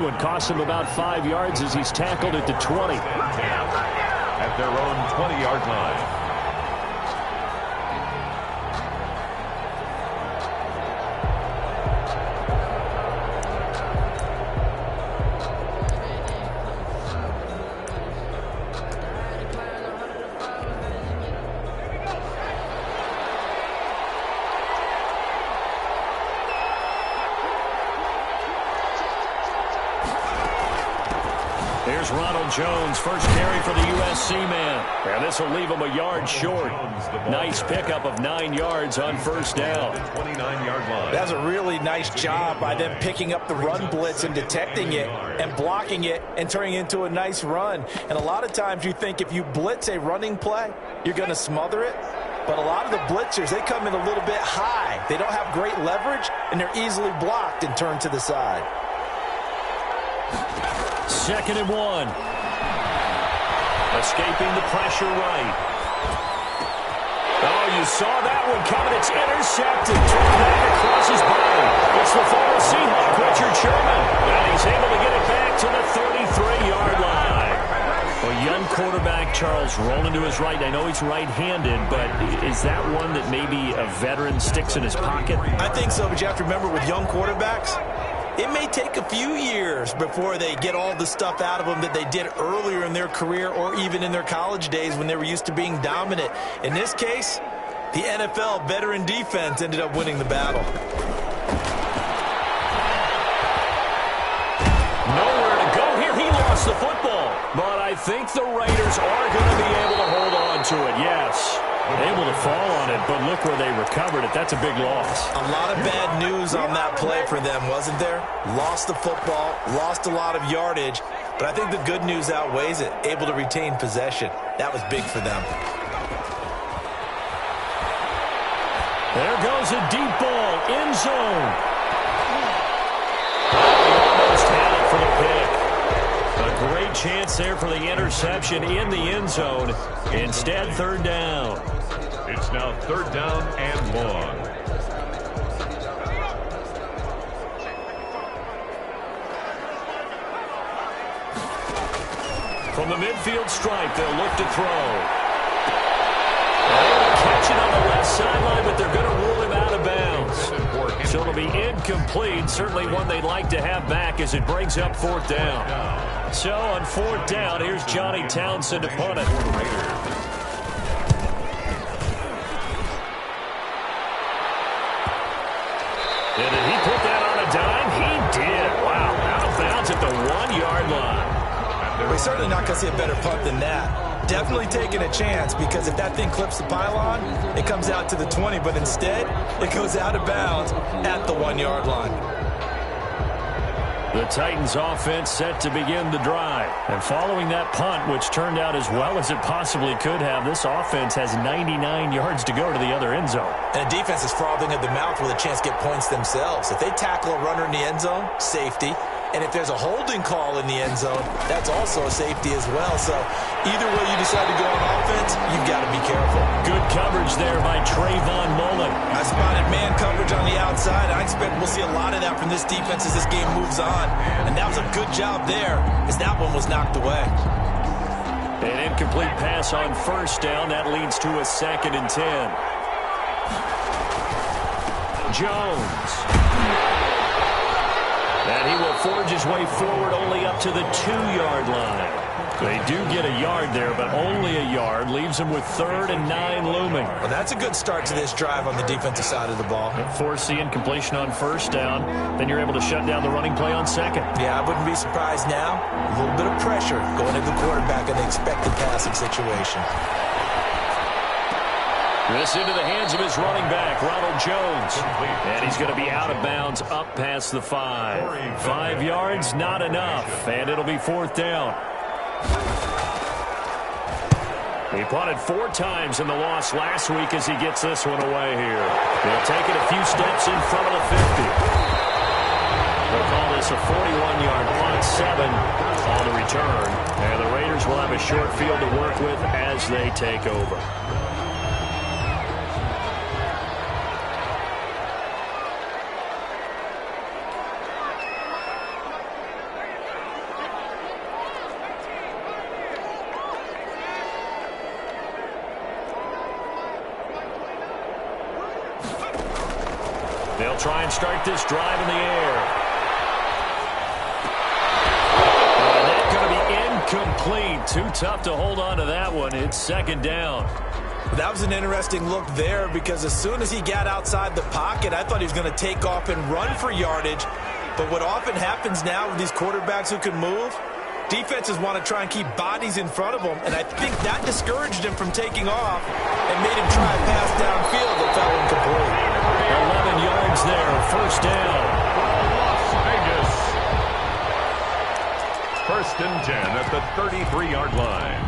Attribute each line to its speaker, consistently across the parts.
Speaker 1: It cost him about 5 yards as he's tackled at the 20.
Speaker 2: At their own 20-yard line.
Speaker 1: Here's Ronald Jones, first carry for the USC man. And this will leave him a yard short. Nice pickup of 9 yards on first down.
Speaker 2: 29-yard line.
Speaker 3: That's a really nice job by them picking up the run blitz and detecting it and blocking it and turning it into a nice run. And a lot of times you think if you blitz a running play, you're going to smother it. But a lot of the blitzers, they come in a little bit high. They don't have great leverage, and they're easily blocked and turned to the side.
Speaker 1: 2nd and 1. Escaping the pressure right. Oh, you saw that one coming. It's intercepted. Turned back across his body. It's the former Seahawk, Richard Sherman. And he's able to get it back to the 33-yard line. Well, young quarterback Charles rolling to his right. I know he's right-handed, but is that one that maybe a veteran sticks in his pocket?
Speaker 3: I think so, but you have to remember with young quarterbacks, it may take a few years before they get all the stuff out of them that they did earlier in their career or even in their college days when they were used to being dominant. In this case, the NFL veteran defense ended up winning the battle.
Speaker 1: Nowhere to go here. He lost the football. But I think the Raiders are going to be able to hold on to it, yes. Able to fall on it, but look where they recovered it. That's a big loss.
Speaker 3: A lot of bad news on that play for them, wasn't there? Lost the football, lost a lot of yardage, but I think the good news outweighs it. Able to retain possession. That was big for them.
Speaker 1: There goes a deep ball, end zone. Almost had it for the pick. A great chance there for the interception in the end zone. Instead, 3rd down.
Speaker 2: It's now 3rd down and long.
Speaker 1: From the midfield stripe, they'll look to throw. They'll catch it on the left sideline, but they're going to rule him out of bounds. So it'll be incomplete. Certainly one they'd like to have back as it brings up 4th down. So on 4th down, here's Johnny Townsend to punt it. Did he put that on a dime? He did. Wow, out of bounds at the 1-yard line.
Speaker 3: We're certainly not going to see a better punt than that. Definitely taking a chance, because if that thing clips the pylon, it comes out to the 20, but instead, it goes out of bounds at the 1-yard line.
Speaker 1: The Titans offense set to begin the drive. And following that punt, which turned out as well as it possibly could have, this offense has 99 yards to go to the other end zone.
Speaker 3: And the defense is frothing at the mouth with a chance to get points themselves. If they tackle a runner in the end zone, safety. And if there's a holding call in the end zone, that's also a safety as well. So either way you decide to go on offense, you've got to be careful.
Speaker 1: Good coverage there by Trayvon Mullen.
Speaker 3: I spotted man coverage on the outside. I expect we'll see a lot of that from this defense as this game moves on. And that was a good job there, as that one was knocked away.
Speaker 1: An incomplete pass on 1st down. That leads to a 2nd and 10. Jones. And he will forge his way forward only up to the 2-yard line. They do get a yard there, but only a yard. Leaves him with 3rd and 9 looming.
Speaker 3: Well, that's a good start to this drive on the defensive side of the ball.
Speaker 1: Force the incompletion on 1st down. Then you're able to shut down the running play on 2nd.
Speaker 3: Yeah, I wouldn't be surprised now. A little bit of pressure going to the quarterback in the expected passing situation.
Speaker 1: This into the hands of his running back, Ronald Jones. And he's going to be out of bounds up past the 5. 5 yards, not enough. And it'll be 4th down. He punted 4 times in the loss last week as he gets this one away here. He'll take it a few steps in front of the 50. They'll call this a 41-yard punt, 7 on the return. And the Raiders will have a short field to work with as they take over. try and start this drive in the air. And that's going to be incomplete. Too tough to hold on to that one. It's second down.
Speaker 3: That was an interesting look there because as soon as he got outside the pocket, I thought he was going to take off and run for yardage. But what often happens now with these quarterbacks who can move, defenses want to try and keep bodies in front of them, and I think that discouraged him from taking off and made him try a pass downfield that fell incomplete.
Speaker 1: 11 yards there, first down.
Speaker 2: Las Vegas. First and 10 at the 33-yard line.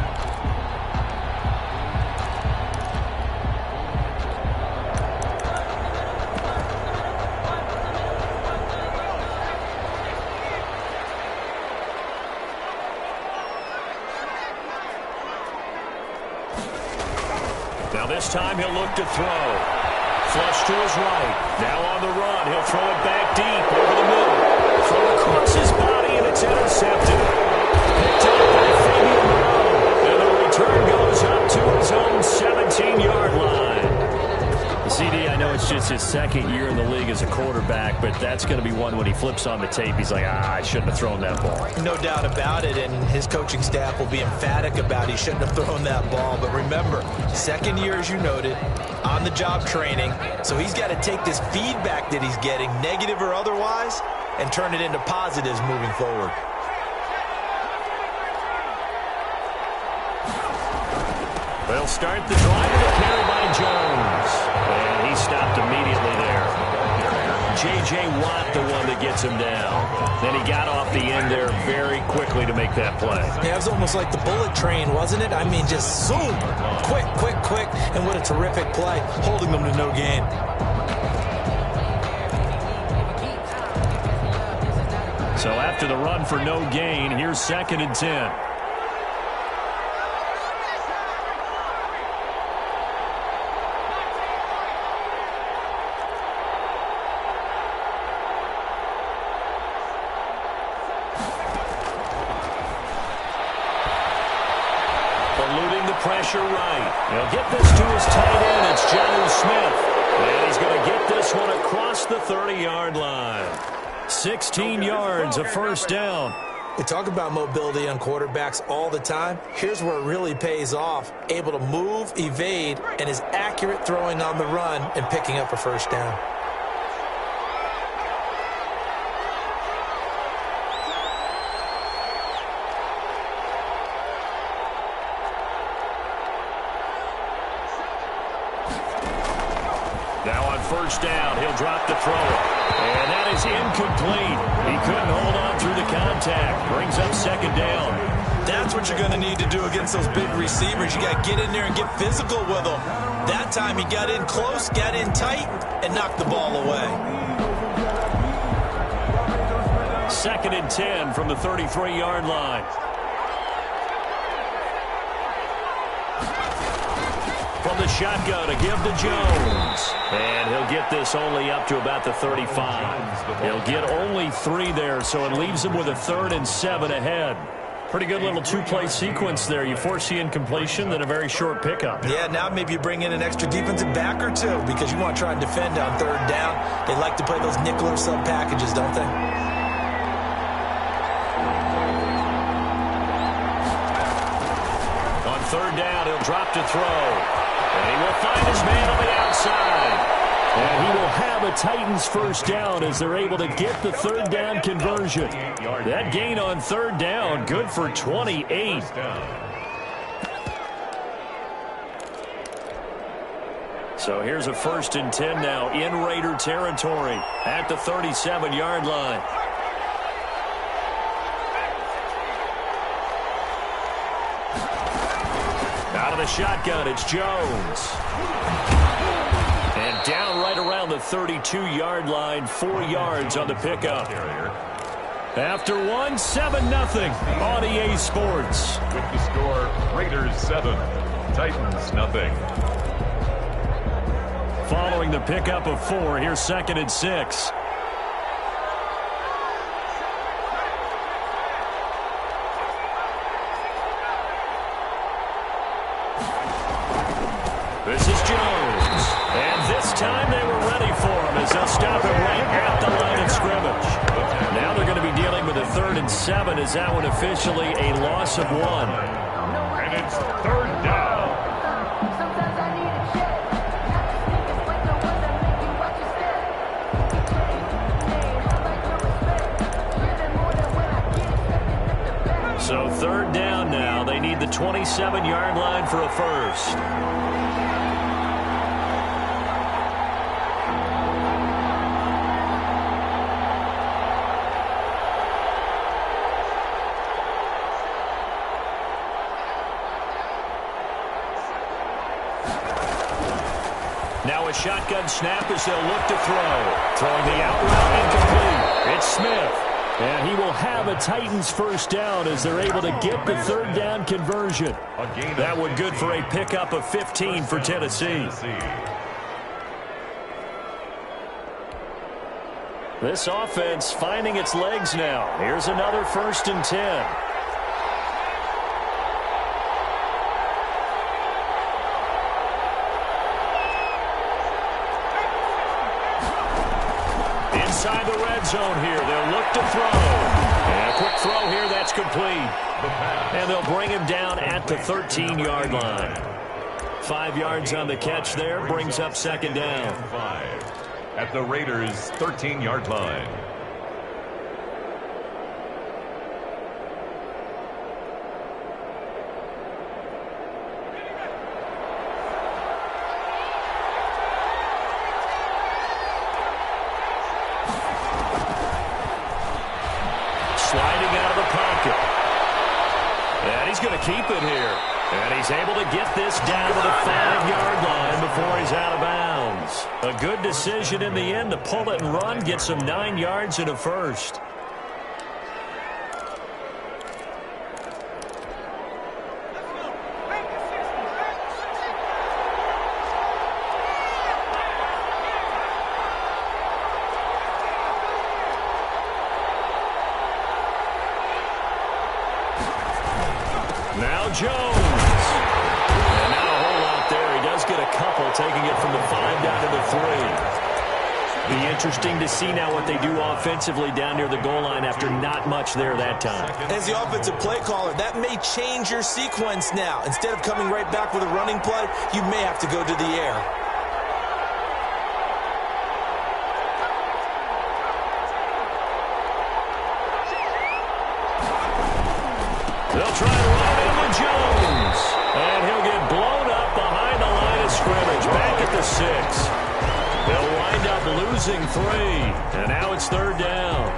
Speaker 1: Now this time he'll look to throw. Flush to his right. Now on the run. He'll throw it back deep over the middle. Throw across his body, and it's intercepted. Picked up by Fabian Moreau. And the return goes up to his own 17-yard line. The CD, I know it's just his second year in the league as a quarterback, but that's going to be one when he flips on the tape. He's like, I shouldn't have thrown that ball.
Speaker 3: No doubt about it, and his coaching staff will be emphatic about he shouldn't have thrown that ball. But remember, second year, as you noted, on-the-job training, so he's got to take this feedback that he's getting, negative or otherwise, and turn it into positives moving forward.
Speaker 1: They'll start the drive with a carry by Jones. And he stopped immediately there. J.J. Watt, the one that gets him down. Then he got off the end there very quickly to make that play.
Speaker 3: Yeah, it was almost like the bullet train, wasn't it? I mean, just zoom, quick, quick, quick, and what a terrific play, holding them to no gain.
Speaker 1: So after the run for no gain, here's second and 10. Pressure right. He'll get this to his tight end. It's Jonnu Smith. And he's going to get this one across the 30-yard line. 16 yards, a first down.
Speaker 3: We talk about mobility on quarterbacks all the time. Here's where it really pays off. Able to move, evade, and is accurate throwing on the run and picking up a first down.
Speaker 1: First down, he'll drop the throw. And that is incomplete. He couldn't hold on through the contact. Brings up second down.
Speaker 3: That's what you're going to need to do against those big receivers. You got to get in there and get physical with them. That time he got in close, got in tight, and knocked the ball away.
Speaker 1: Second and 10 from the 33-yard line. From the shotgun to give to Jones. And he'll get this only up to about the 35. He'll get only 3 there, so it leaves him with a 3rd and 7 ahead. Pretty good little two-play sequence there. You force the incompletion, then a very short pickup.
Speaker 3: Yeah, now maybe you bring in an extra defensive back or two because you want to try and defend on 3rd down. They like to play those nickel or sub packages, don't they?
Speaker 1: On 3rd down, he'll drop to throw. And he will find his man on the outside. And he will have a Titans first down as they're able to get the 3rd down conversion. That gain on 3rd down, good for 28. So here's a 1st and 10 now in Raider territory at the 37-yard line. Out of the shotgun, it's Jones. And down right around the 32-yard line, 4 yards on the pickup. After one, 7-0 on EA Sports.
Speaker 2: With the score, Raiders 7, Titans nothing.
Speaker 1: Following the pickup of 4, here's 2nd and 6. This is Jones. And this time they were ready for him as they'll stop him right at the line of scrimmage. Now they're going to be dealing with a 3rd and 7. Is that one officially a loss of 1?
Speaker 2: And it's 3rd down.
Speaker 1: So 3rd down now. They need the 27-yard line for a first. Now a shotgun snap as they'll look to throw. Throwing the out route incomplete. It's Smith. And he will have a Titans first down as they're able to get the 3rd down conversion. That one good for a pickup of 15 for Tennessee. This offense finding its legs now. Here's another 1st and 10. Inside the red zone here. They'll look to throw. And a quick throw here. That's complete. And they'll bring him down at the 13-yard line. 5 yards on the catch there. Brings up 2nd down.
Speaker 2: 5 at the Raiders' 13-yard line.
Speaker 1: Sliding out of the pocket. And he's going to keep it here. And he's able to get this down to the 5-yard line before he's out of bounds. A good decision in the end to pull it and run, get some 9 yards and a first. Now Jones. And not a whole lot there. He does get a couple, taking it from the 5 down to the 3. Be interesting to see now what they do offensively down near the goal line after not much there that time.
Speaker 3: As the offensive play caller, that may change your sequence now. Instead of coming right back with a running play, you may have to go to the air.
Speaker 1: They'll try to run it into Jones. And he'll get blown up behind the line of scrimmage. Back at the 6. They'll wind up losing 3. And now it's 3rd down.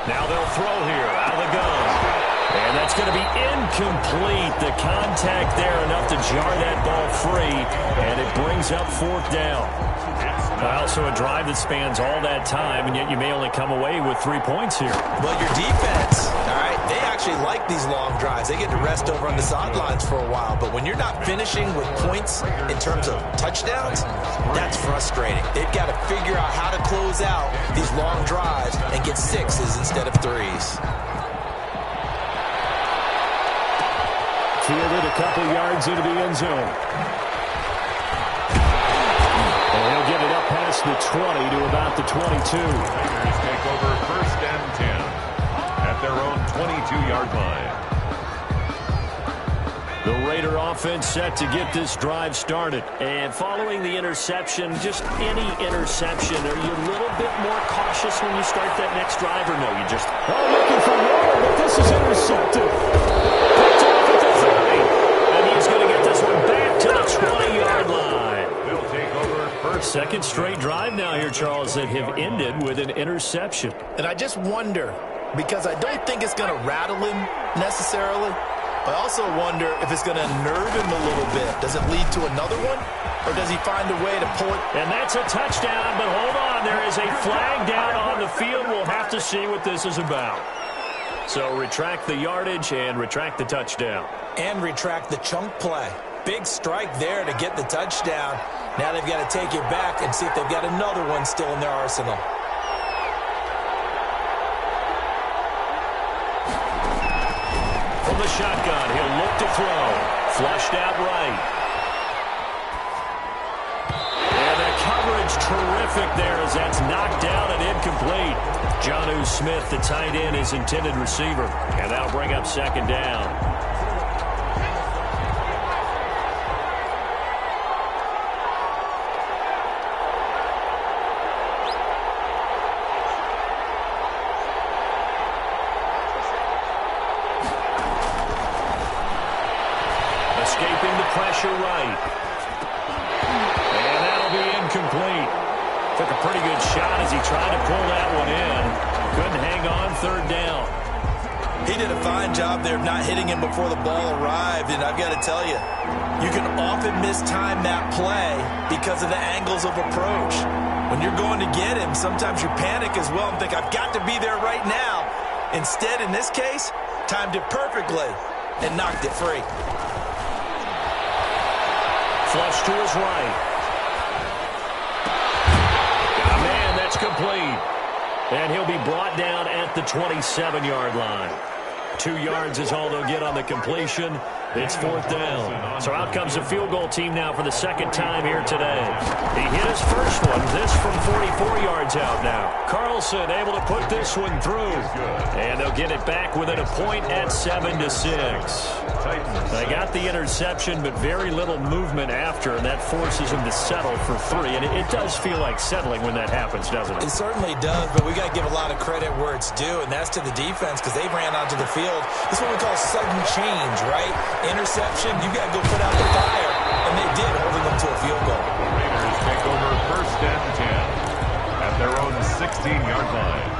Speaker 1: Now they'll throw here out of the gun. And that's going to be incomplete. The contact there enough to jar that ball free. And it brings up 4th down. Well, so a drive that spans all that time, and yet you may only come away with 3 points here.
Speaker 3: Well, your defense, all right, they actually like these long drives. They get to rest over on the sidelines for a while. But when you're not finishing with points in terms of touchdowns, that's frustrating. They've got to figure out how to close out these long drives and get 6s instead of 3s.
Speaker 1: Fielded a couple yards into the end zone. And he'll get it up past the 20 to about the 22.
Speaker 2: Raiders take over 1st and 10 at their own 22-yard line.
Speaker 1: The Raider offense set to get this drive started. And following the interception, just any interception, are you a little bit more cautious when you start that next drive, or no? You just, looking for more, but this is intercepted. Picked off at the 30. And he's going to get this one back to the 20-yard line.
Speaker 2: They'll take over 1st.
Speaker 1: 2nd straight drive now here, Charles, that have ended with an interception.
Speaker 3: And I just wonder, because I don't think it's going to rattle him necessarily. I also wonder if it's going to nerve him a little bit. Does it lead to another one, or does he find a way to pull it?
Speaker 1: And that's a touchdown, but hold on. There is a flag down on the field. We'll have to see what this is about. So retract the yardage and retract the touchdown.
Speaker 3: And retract the chunk play. Big strike there to get the touchdown. Now they've got to take it back and see if they've got another one still in their arsenal.
Speaker 1: From the shotgun, he'll look to throw. Flushed out right. And the coverage terrific there as that's knocked down and incomplete. Jonnu Smith, the tight end, his intended receiver. And that'll bring up second down. Escaping the pressure right. And that'll be incomplete. Took a pretty good shot as he tried to pull that one in. Couldn't hang on, third down.
Speaker 3: He did a fine job there of not hitting him before the ball arrived, and I've got to tell you, you can often mistime that play because of the angles of approach. When you're going to get him, sometimes you panic as well and think, I've got to be there right now. Instead, in this case, timed it perfectly and knocked it free.
Speaker 1: Flush to his right. Oh, man, that's complete. And he'll be brought down at the 27-yard line. 2 yards is all they'll get on the completion. It's fourth down. So out comes the field goal team now for the second time here today. He hit his first one. This from 44 yards out now. Carlson able to put this one through. And they'll get it back within a point at 7-6. They got the interception, but very little movement after, and that forces them to settle for 3. And it does feel like settling when that happens, doesn't it?
Speaker 3: It certainly does, but we got to give a lot of credit where it's due, and that's to the defense because they ran onto the field. This is what we call sudden change, right? Interception, you got to go put out the fire, and they did, holding them to a field goal.
Speaker 2: Raiders take over first and 10 at their own 16-yard line.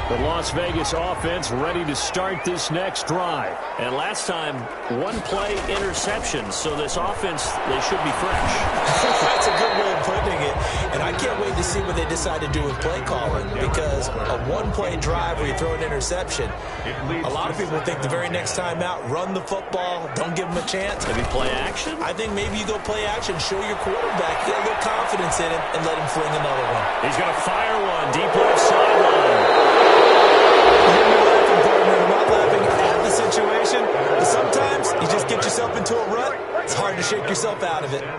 Speaker 1: The Las Vegas offense ready to start this next drive. And last time, one-play interception. So this offense, they should be fresh.
Speaker 3: That's a good way of putting it. And I can't wait to see what they decide to do with play calling. Because a one-play drive where you throw an interception, a lot of people think the very next time out, run the football, don't give them a chance.
Speaker 1: Maybe play action?
Speaker 3: I think maybe you go play action, show your quarterback, get a little confidence in him, and let him fling another one.
Speaker 1: He's going to fire one deep left sideline.
Speaker 3: I'm not laughing at the situation, but sometimes you just get yourself into a rut. It's hard to shake yourself out of it.
Speaker 2: 10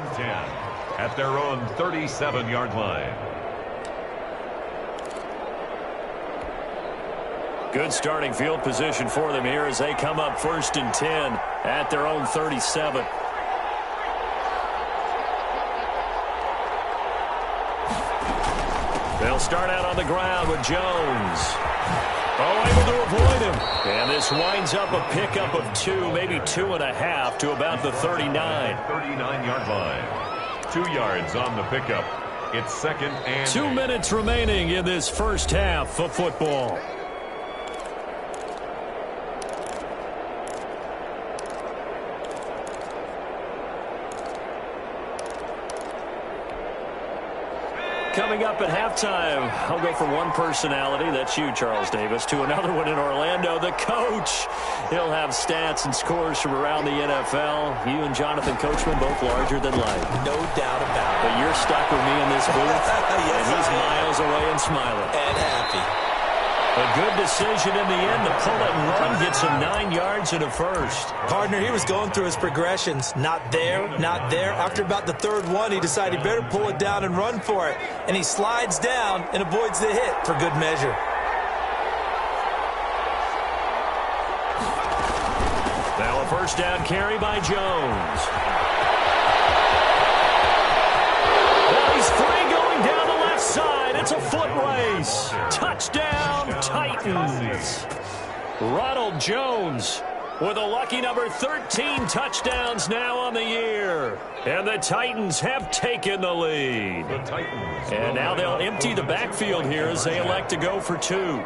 Speaker 2: at their own 37-yard line.
Speaker 1: Good starting field position for them here as they come up first and 10 at their own 37. They'll start out on the ground with Jones. Oh, able to avoid him. And this winds up a pickup of 2, maybe 2.5 to about the 39.
Speaker 2: 39-yard line. 2 yards on the pickup. It's second and
Speaker 1: 2 minutes remaining in this first half of football. Coming up at halftime, I'll go from one personality, that's you, Charles Davis, to another one in Orlando, the coach. He'll have stats and scores from around the NFL. You and Jonathan Coachman, both larger than life.
Speaker 3: No doubt about it.
Speaker 1: But you're stuck with me in this booth,
Speaker 3: Yes,
Speaker 1: and he's miles away and smiling.
Speaker 3: And happy.
Speaker 1: A good decision in the end to pull it and run, gets him 9 yards and a first.
Speaker 3: Partner, he was going through his progressions. Not there, not there. After about the third one, he decided he better pull it down and run for it. And he slides down and avoids the hit for good measure.
Speaker 1: Now a first down carry by Jones. Well, he's free going down the left side. It's a foot race. Touchdown, Titans. Ronald Jones with a lucky number 13 touchdowns now on the year. And the Titans have taken the lead.
Speaker 2: The Titans.
Speaker 1: And now they'll empty the backfield here as they elect to go for 2.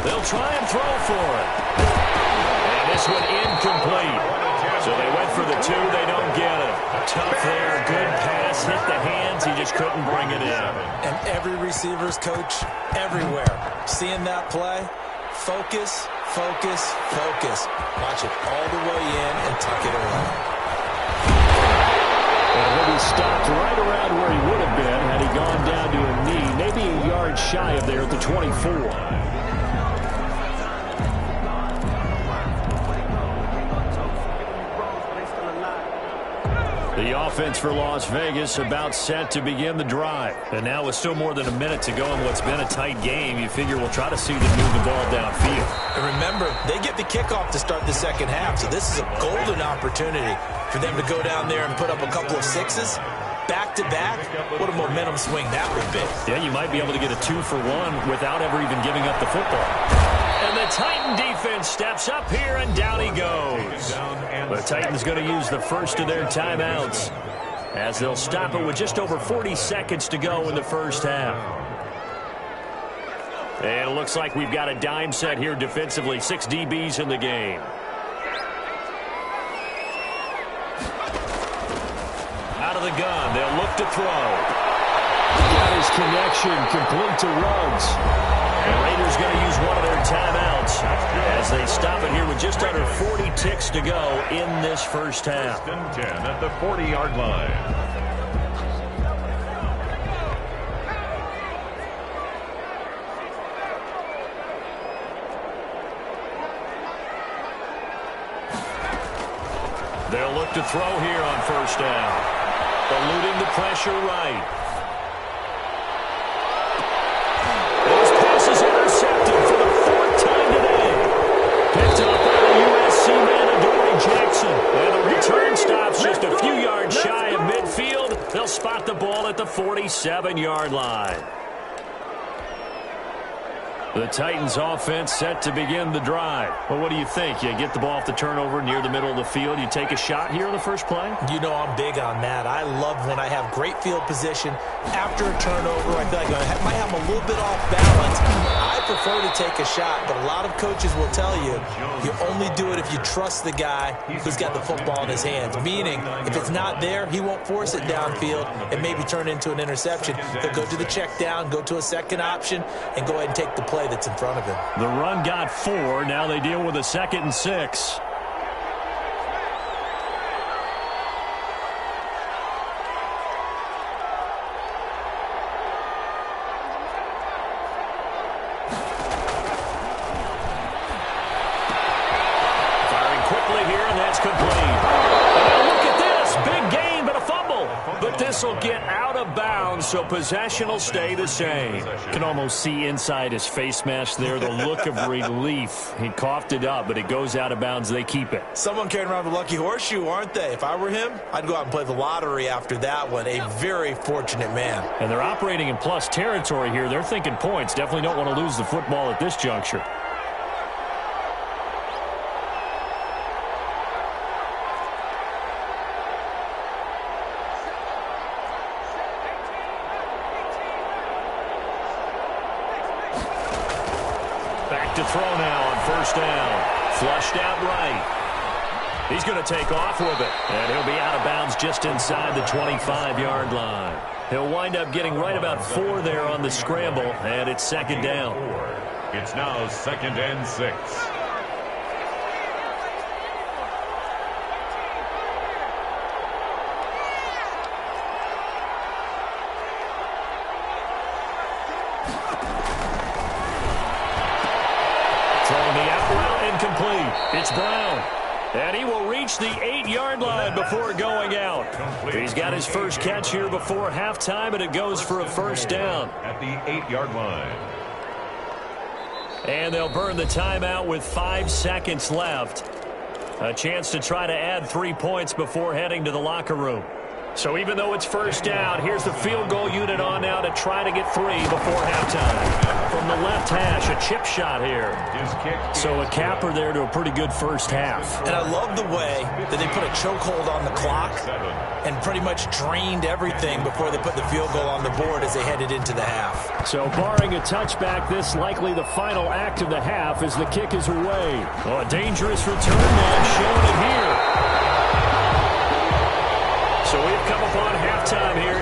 Speaker 1: They'll try and throw for it. And this one incomplete. So they went for the 2. They don't get it. Tough there. Good pass. Hit the hands. He just couldn't bring it in.
Speaker 3: And every receiver's coach everywhere. Seeing that play, focus, focus, focus. Watch it all the way in and tuck it away.
Speaker 1: And he'll be stopped right around where he would have been had he gone down to a knee, maybe a yard shy of there at the 24. The offense for Las Vegas about set to begin the drive. And now with still more than a minute to go in what's been a tight game, you figure we'll try to see them move the ball downfield.
Speaker 3: And remember, they get the kickoff to start the second half, so this is a golden opportunity for them to go down there and put up a couple of 6s. Back-to-back, what a momentum swing that would be.
Speaker 1: Yeah, you might be able to get a 2-for-1 without ever even giving up the football. And the Titan defense steps up here, and down he goes. The Titans going to use the first of their timeouts as they'll stop it with just over 40 seconds to go in the first half. And it looks like we've got a dime set here defensively. 6 DBs in the game. Out of the gun, they'll look to throw. Got his connection, complete to Ruggs. The Raiders going to use one of their timeouts as they stop it here with just under 40 ticks to go in this first half.
Speaker 2: First and 10 at the 40-yard line.
Speaker 1: They'll look to throw here on first down. Eluding the pressure right. This pass is intercepted for the 4th time today. Picked up by the USC man, Adoree Jackson. And the return stops just a few yards shy of midfield. They'll spot the ball at the 47-yard line. The Titans offense set to begin the drive. Well, what do you think? You get the ball off the turnover near the middle of the field. You take a shot here in the first play?
Speaker 3: You know I'm big on that. I love when I have great field position. After a turnover, I feel like I might have a little bit off balance. I prefer to take a shot, but a lot of coaches will tell you, you only do it if you trust the guy who's got the football in his hands. Meaning, if it's not there, he won't force it downfield and maybe turn it into an interception. He'll go to the check down, go to a second option, and go ahead and take the play that's in front of him.
Speaker 1: The run got 4. Now they deal with a 2nd and 6. Firing quickly here, and that's complete. And look at this. Big gain, but a fumble. But this will get out of bounds, so possession will stay the same. You can almost see inside his face mask there the look of relief. He coughed it up, but it goes out of bounds. They keep it.
Speaker 3: Someone carrying around a lucky horseshoe, aren't they? If I were him, I'd go out and play the lottery after that one. A very fortunate man.
Speaker 1: And they're operating in plus territory here. They're thinking points. Definitely don't want to lose the football at this juncture. Back to throw now on first down. Flushed out right. He's going to take off with it. And he'll be out of bounds just inside the 25-yard line. He'll wind up getting right about 4 there on the scramble, and it's 2nd down.
Speaker 2: It's now 2nd and 6.
Speaker 1: Throwing the out route incomplete. It's Brown. And he will reach the 8-yard line before going out. He's got his first catch here before halftime, and it goes for a first down.
Speaker 2: At the 8-yard line.
Speaker 1: And they'll burn the timeout with 5 seconds left. A chance to try to add 3 points before heading to the locker room. So even though it's first down, here's the field goal unit on now to try to get 3 before halftime. From the left hash, a chip shot here. So a capper there to a pretty good first half.
Speaker 3: And I love the way that they put a chokehold on the clock and pretty much drained everything before they put the field goal on the board as they headed into the half. So
Speaker 1: barring a touchback, this likely the final act of the half as the kick is away. Oh, a dangerous return man showing it here. So we've come upon halftime here